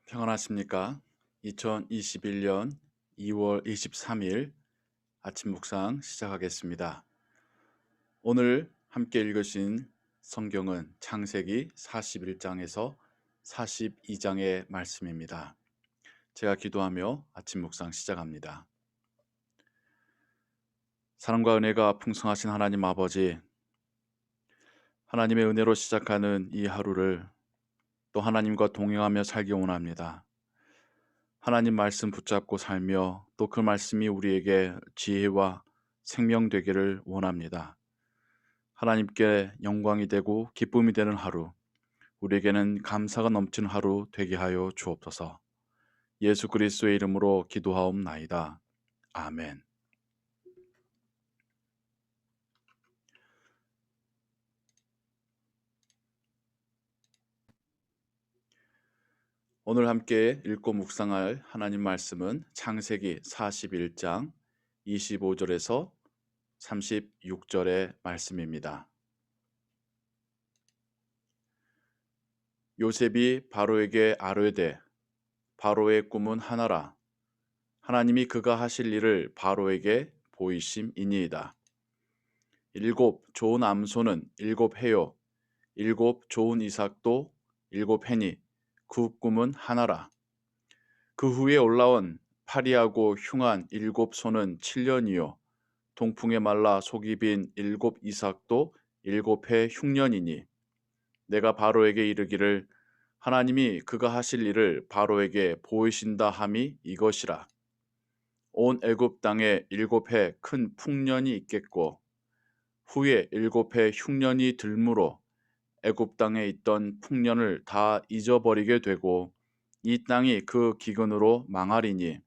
평안하십니까? 2021년 2월 23일 아침 묵상 시작하겠습니다. 오늘 함께 읽으신 성경은 창세기 41장에서 42장의 말씀입니다. 제가 기도하며 아침 묵상 시작합니다. 사랑과 은혜가 풍성하신 하나님 아버지, 하나님의 은혜로 시작하는 이 하루를 또 하나님과 동행하며 살기 원합니다. 하나님 말씀 붙잡고 살며 또 그 말씀이 우리에게 지혜와 생명 되기를 원합니다. 하나님께 영광이 되고 기쁨이 되는 하루, 우리에게는 감사가 넘치는 하루 되게 하여 주옵소서. 예수 그리스도의 이름으로 기도하옵나이다. 아멘. 오늘 함께 읽고 묵상할 하나님 말씀은 창세기 41장 25절에서 36절의 말씀입니다. 요셉이 바로에게 아뢰되 바로의 꿈은 하나라. 하나님이 그가 하실 일을 바로에게 보이심이니이다. 7 좋은 암소는 7 해요. 7 좋은 이삭도 7 해니 그 꿈은 하나라. 그 후에 올라온 파리하고 흉한 7 소는 7년이요. 동풍에 말라 속이 빈 7 이삭도 7 해 흉년이니 내가 바로에게 이르기를 하나님이 그가 하실 일을 바로에게 보이신다 함이 이것이라. 온 애굽 땅에 7 해 큰 풍년이 있겠고 후에 7 해 흉년이 들므로 애굽 땅에 있던 풍년을 다 잊어버리게 되고 이 땅이 그 기근으로 망하리니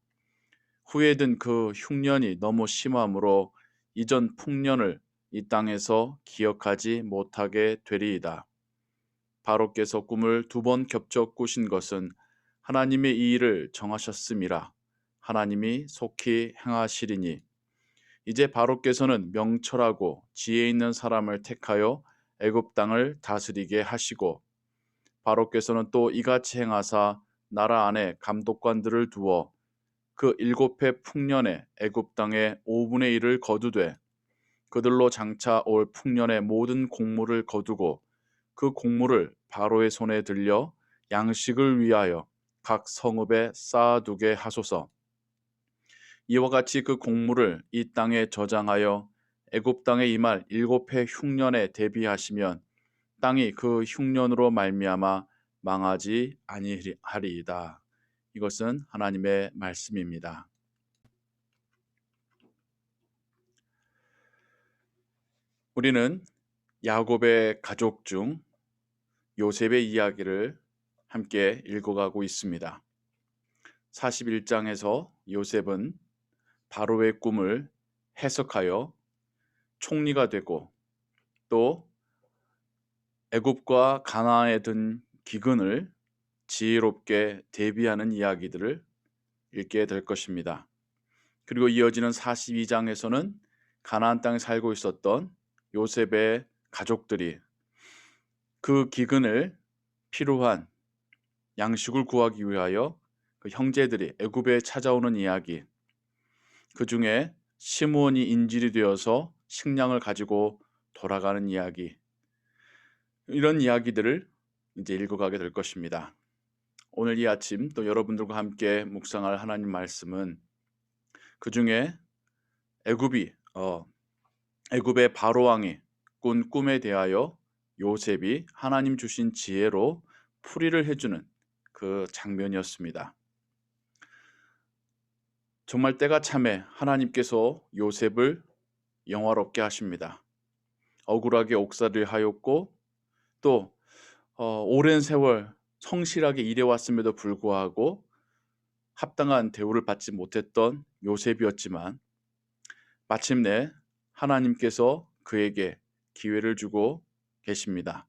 후에 든 그 흉년이 너무 심함으로 이전 풍년을 이 땅에서 기억하지 못하게 되리이다. 바로께서 꿈을 2번 겹쳐 꾸신 것은 하나님의 이 일을 정하셨음이라. 하나님이 속히 행하시리니 이제 바로께서는 명철하고 지혜 있는 사람을 택하여 애굽 땅을 다스리게 하시고 바로께서는 또 이같이 행하사 나라 안에 감독관들을 두어 그 7해 풍년에 애굽 땅의 5분의 1을 거두되 그들로 장차 올 풍년의 모든 곡물을 거두고 그 곡물을 바로의 손에 들려 양식을 위하여 각 성읍에 쌓아두게 하소서. 이와 같이 그 곡물을 이 땅에 저장하여 애굽 땅에 임할 7 해 흉년에 대비하시면 땅이 그 흉년으로 말미암아 망하지 아니하리이다. 이것은 하나님의 말씀입니다. 우리는 야곱의 가족 중 요셉의 이야기를 함께 읽어가고 있습니다. 41장에서 요셉은 바로의 꿈을 해석하여 총리가 되고 또 애굽과 가나안에 든 기근을 지혜롭게 대비하는 이야기들을 읽게 될 것입니다. 그리고 이어지는 42장에서는 가나안 땅에 살고 있었던 요셉의 가족들이 그 기근을 필요한 양식을 구하기 위하여 그 형제들이 애굽에 찾아오는 이야기, 그 중에 시므온이 인질이 되어서 식량을 가지고 돌아가는 이야기, 이런 이야기들을 이제 읽어가게 될 것입니다. 오늘 이 아침 또 여러분들과 함께 묵상할 하나님 말씀은 그 중에 애굽의 바로 왕이 꾼 꿈에 대하여 요셉이 하나님 주신 지혜로 풀이를 해주는 그 장면이었습니다. 정말 때가 참에 하나님께서 요셉을 영화롭게 하십니다. 억울하게 옥살이를 하였고 또 오랜 세월 성실하게 일해왔음에도 불구하고 합당한 대우를 받지 못했던 요셉이었지만 마침내 하나님께서 그에게 기회를 주고 계십니다.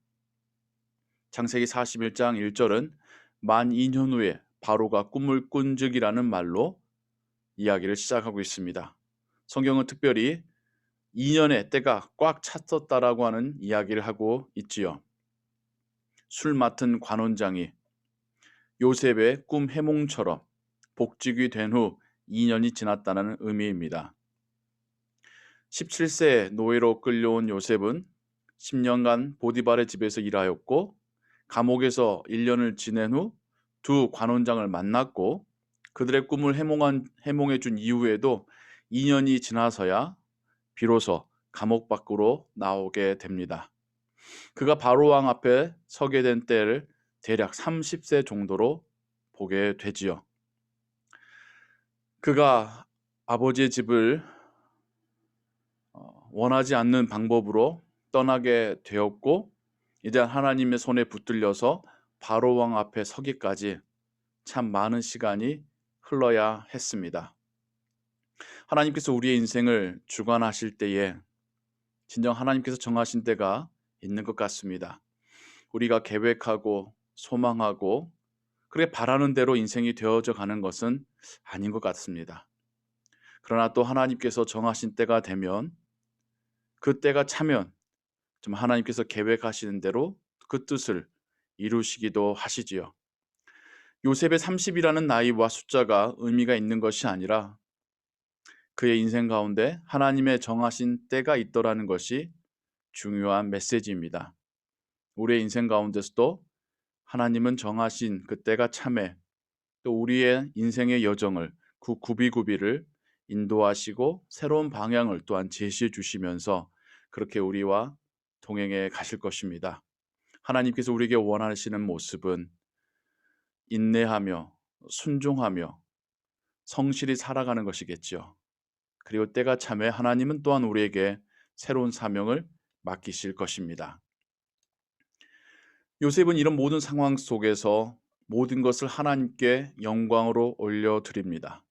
창세기 41장 1절은 만 2년 후에 바로가 꿈을 꾼 적이라는 말로 이야기를 시작하고 있습니다. 성경은 특별히 2년의 때가 꽉 찼었다라고 하는 이야기를 하고 있지요. 술 맡은 관원장이 요셉의 꿈 해몽처럼 복직이 된 후 2년이 지났다는 의미입니다. 17세 노예로 끌려온 요셉은 10년간 보디발의 집에서 일하였고 감옥에서 1년을 지낸 후 두 관원장을 만났고 그들의 꿈을 해몽해 준 이후에도 2년이 지나서야 비로소 감옥 밖으로 나오게 됩니다. 그가 바로 왕 앞에 서게 된 때를 대략 30세 정도로 보게 되지요. 그가 아버지의 집을 원하지 않는 방법으로 떠나게 되었고 이제 하나님의 손에 붙들려서 바로 왕 앞에 서기까지 참 많은 시간이 흘러야 했습니다. 하나님께서 우리의 인생을 주관하실 때에 진정 하나님께서 정하신 때가 있는 것 같습니다. 우리가 계획하고 소망하고 그렇게 바라는 대로 인생이 되어져 가는 것은 아닌 것 같습니다. 그러나 또 하나님께서 정하신 때가 되면 그 때가 차면 좀 하나님께서 계획하시는 대로 그 뜻을 이루시기도 하시지요. 요셉의 30이라는 나이와 숫자가 의미가 있는 것이 아니라 그의 인생 가운데 하나님의 정하신 때가 있더라는 것이 중요한 메시지입니다. 우리의 인생 가운데서도 하나님은 정하신 그 때가 참에 또 우리의 인생의 여정을 구비구비를 인도하시고 새로운 방향을 또한 제시해 주시면서 그렇게 우리와 동행해 가실 것입니다. 하나님께서 우리에게 원하시는 모습은 인내하며 순종하며 성실히 살아가는 것이겠죠. 그리고 때가 참에 하나님은 또한 우리에게 새로운 사명을 맡기실 것입니다. 요셉은 이런 모든 상황 속에서 모든 것을 하나님께 영광으로 올려드립니다.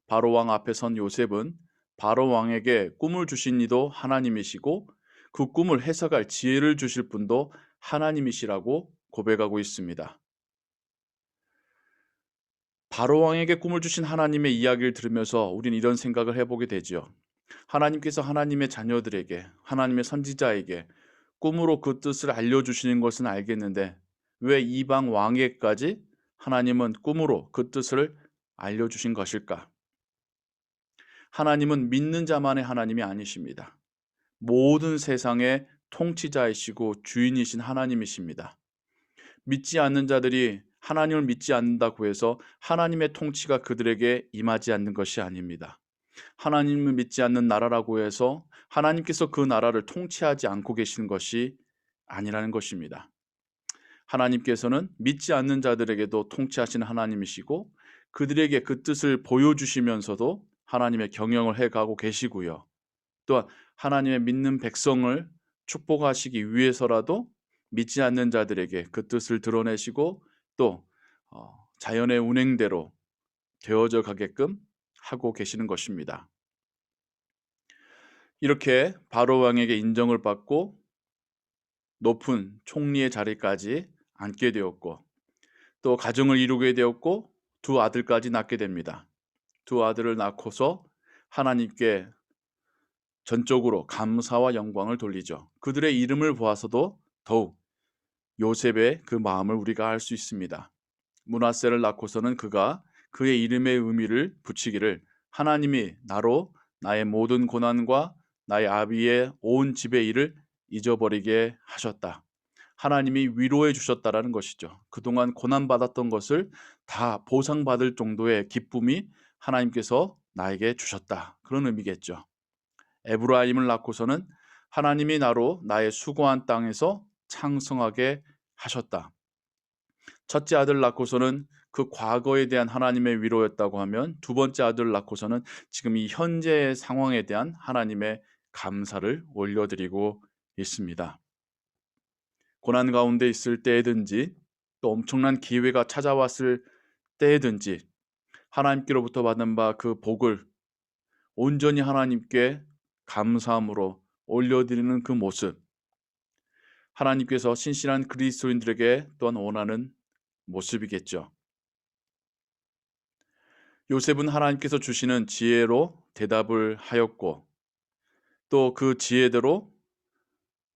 바로 왕 앞에 선 요셉은 바로 왕에게 꿈을 주신 이도 하나님이시고 그 꿈을 해석할 지혜를 주실 분도 하나님이시라고 고백하고 있습니다. 바로 왕에게 꿈을 주신 하나님의 이야기를 들으면서 우리는 이런 생각을 해보게 되죠. 하나님께서 하나님의 자녀들에게, 하나님의 선지자에게 꿈으로 그 뜻을 알려주시는 것은 알겠는데 왜 이방 왕에게까지 하나님은 꿈으로 그 뜻을 알려주신 것일까? 하나님은 믿는 자만의 하나님이 아니십니다. 모든 세상의 통치자이시고 주인이신 하나님이십니다. 믿지 않는 자들이 하나님을 믿지 않는다고 해서 하나님의 통치가 그들에게 임하지 않는 것이 아닙니다. 하나님을 믿지 않는 나라라고 해서 하나님께서 그 나라를 통치하지 않고 계시는 것이 아니라는 것입니다. 하나님께서는 믿지 않는 자들에게도 통치하시는 하나님이시고 그들에게 그 뜻을 보여주시면서도 하나님의 경영을 해가고 계시고요. 또한 하나님의 믿는 백성을 축복하시기 위해서라도 믿지 않는 자들에게 그 뜻을 드러내시고 또 자연의 운행대로 되어져 가게끔 하고 계시는 것입니다. 이렇게 바로 왕에게 인정을 받고 높은 총리의 자리까지 앉게 되었고 또 가정을 이루게 되었고 두 아들까지 낳게 됩니다. 두 아들을 낳고서 하나님께 전적으로 감사와 영광을 돌리죠. 그들의 이름을 보아서도 더욱 요셉의 그 마음을 우리가 알 수 있습니다. 므낫세를 낳고서는 그가 그의 이름의 의미를 붙이기를 하나님이 나로 나의 모든 고난과 나의 아비의 온 집의 일을 잊어버리게 하셨다. 하나님이 위로해 주셨다라는 것이죠. 그동안 고난받았던 것을 다 보상받을 정도의 기쁨이 하나님께서 나에게 주셨다. 그런 의미겠죠. 에브라임을 낳고서는 하나님이 나로 나의 수고한 땅에서 창성하게 하셨다. 첫째 아들 낳고서는 그 과거에 대한 하나님의 위로였다고 하면 두 번째 아들 낳고서는 지금 이 현재의 상황에 대한 하나님의 감사를 올려드리고 있습니다. 고난 가운데 있을 때에든지 또 엄청난 기회가 찾아왔을 때에든지 하나님께로부터 받은 바 그 복을 온전히 하나님께 감사함으로 올려드리는 그 모습, 하나님께서 신실한 그리스도인들에게 또한 원하는 모습이겠죠. 요셉은 하나님께서 주시는 지혜로 대답을 하였고 또 그 지혜대로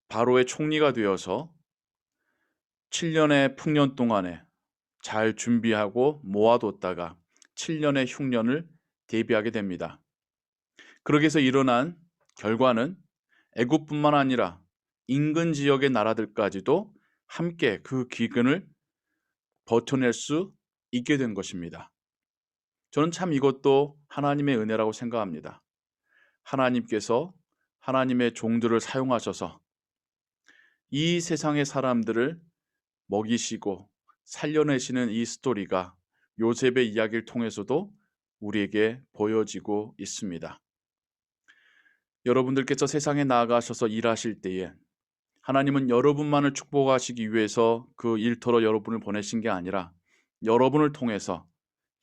바로의 총리가 되어서 7년의 풍년 동안에 잘 준비하고 모아뒀다가 7년의 흉년을 대비하게 됩니다. 그렇게 해서 일어난 결과는 애굽뿐만 아니라 인근 지역의 나라들까지도 함께 그 기근을 버텨낼 수 있게 된 것입니다. 저는 참 이것도 하나님의 은혜라고 생각합니다. 하나님께서 하나님의 종들을 사용하셔서 이 세상의 사람들을 먹이시고 살려내시는 이 스토리가 요셉의 이야기를 통해서도 우리에게 보여지고 있습니다. 여러분들께서 세상에 나아가셔서 일하실 때에 하나님은 여러분만을 축복하시기 위해서 그 일터로 여러분을 보내신 게 아니라 여러분을 통해서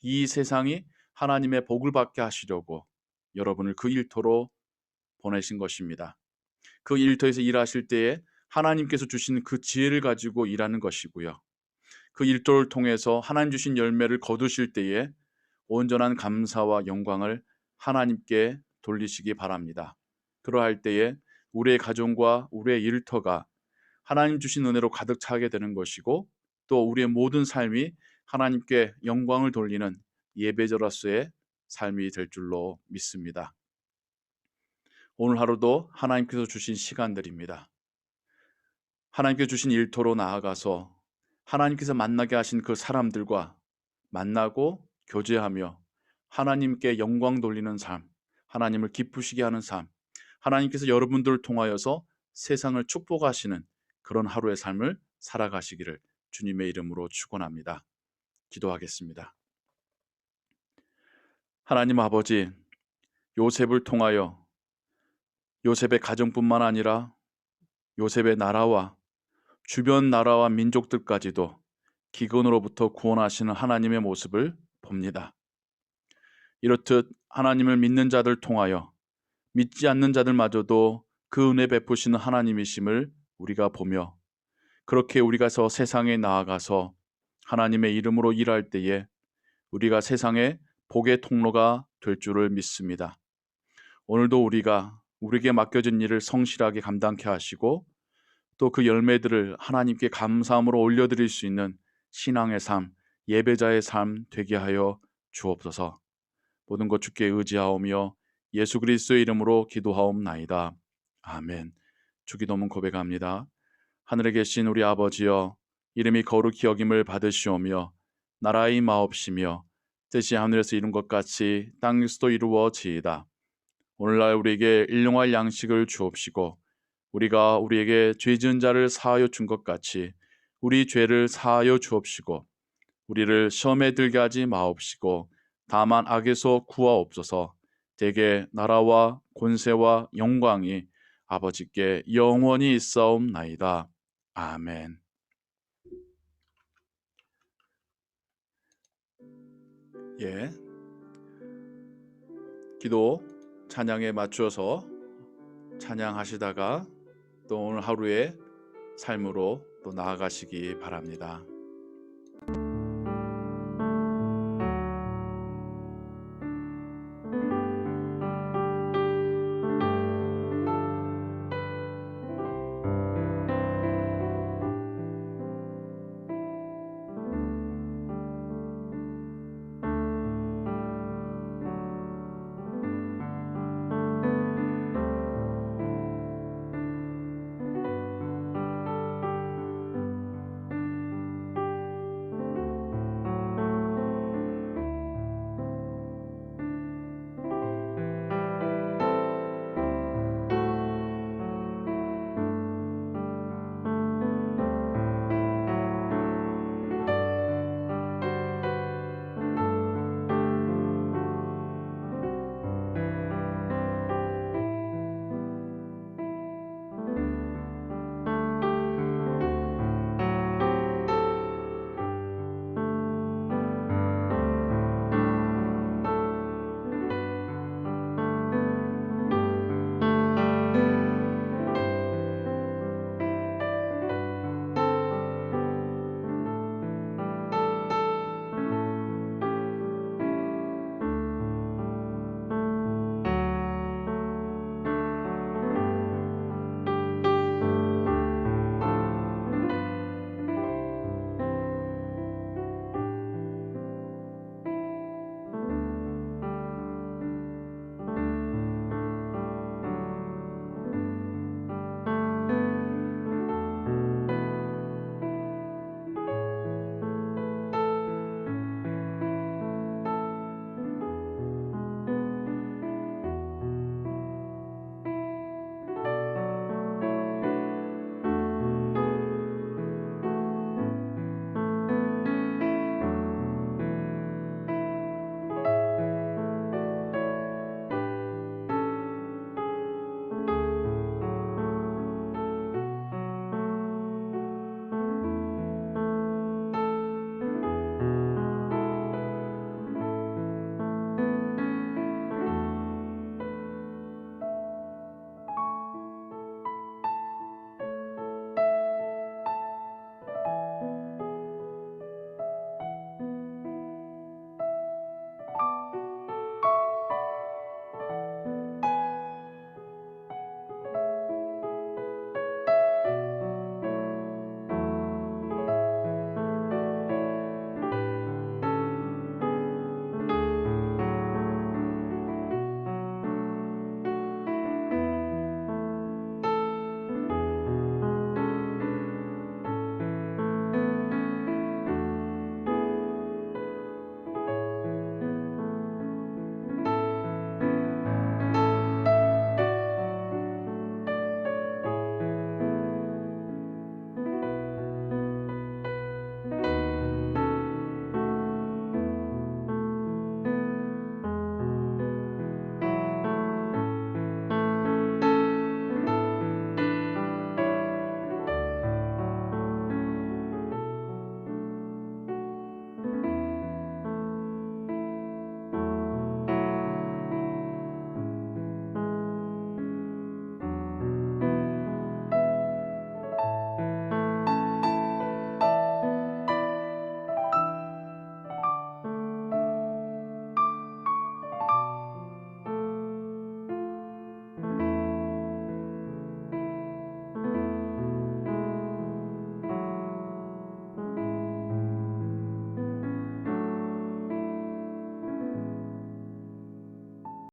이 세상이 하나님의 복을 받게 하시려고 여러분을 그 일터로 보내신 것입니다. 그 일터에서 일하실 때에 하나님께서 주신 그 지혜를 가지고 일하는 것이고요. 그 일터를 통해서 하나님 주신 열매를 거두실 때에 온전한 감사와 영광을 하나님께 돌리시기 바랍니다. 그러할 때에 우리의 가정과 우리의 일터가 하나님 주신 은혜로 가득 차게 되는 것이고, 또 우리의 모든 삶이 하나님께 영광을 돌리는 예배자로서의 삶이 될 줄로 믿습니다. 오늘 하루도 하나님께서 주신 시간들입니다. 하나님께서 주신 일터로 나아가서 하나님께서 만나게 하신 그 사람들과 만나고 교제하며 하나님께 영광 돌리는 삶, 하나님을 기쁘시게 하는 삶, 하나님께서 여러분들을 통하여서 세상을 축복하시는 그런 하루의 삶을 살아가시기를 주님의 이름으로 축원합니다. 기도하겠습니다. 하나님 아버지, 요셉을 통하여 요셉의 가정뿐만 아니라 요셉의 나라와 주변 나라와 민족들까지도 기근으로부터 구원하시는 하나님의 모습을 봅니다. 이렇듯 하나님을 믿는 자들 통하여 믿지 않는 자들마저도 그 은혜 베푸시는 하나님이심을 우리가 보며, 그렇게 우리가서 세상에 나아가서 하나님의 이름으로 일할 때에 우리가 세상의 복의 통로가 될 줄을 믿습니다. 오늘도 우리가 우리에게 맡겨진 일을 성실하게 감당케 하시고, 또 그 열매들을 하나님께 감사함으로 올려드릴 수 있는 신앙의 삶, 예배자의 삶 되게 하여 주옵소서. 모든 것 주께 의지하오며 예수 그리스도의 이름으로 기도하옵나이다. 아멘. 주기도문 고백합니다. 하늘에 계신 우리 아버지여, 이름이 거룩히 여김을 받으시오며 나라의 마옵시며 뜻이 하늘에서 이룬 것 같이 땅에서도 이루어지이다. 오늘날 우리에게 일용할 양식을 주옵시고, 우리가 우리에게 죄 지은 자를 사하여 준 것 같이 우리 죄를 사하여 주옵시고, 우리를 시험에 들게 하지 마옵시고 다만 악에서 구하옵소서. 대개 나라와 권세와 영광이 아버지께 영원히 있사옵나이다. 아멘. 예, 기도 찬양에 맞추어서 찬양하시다가 또 오늘 하루의 삶으로 또 나아가시기 바랍니다.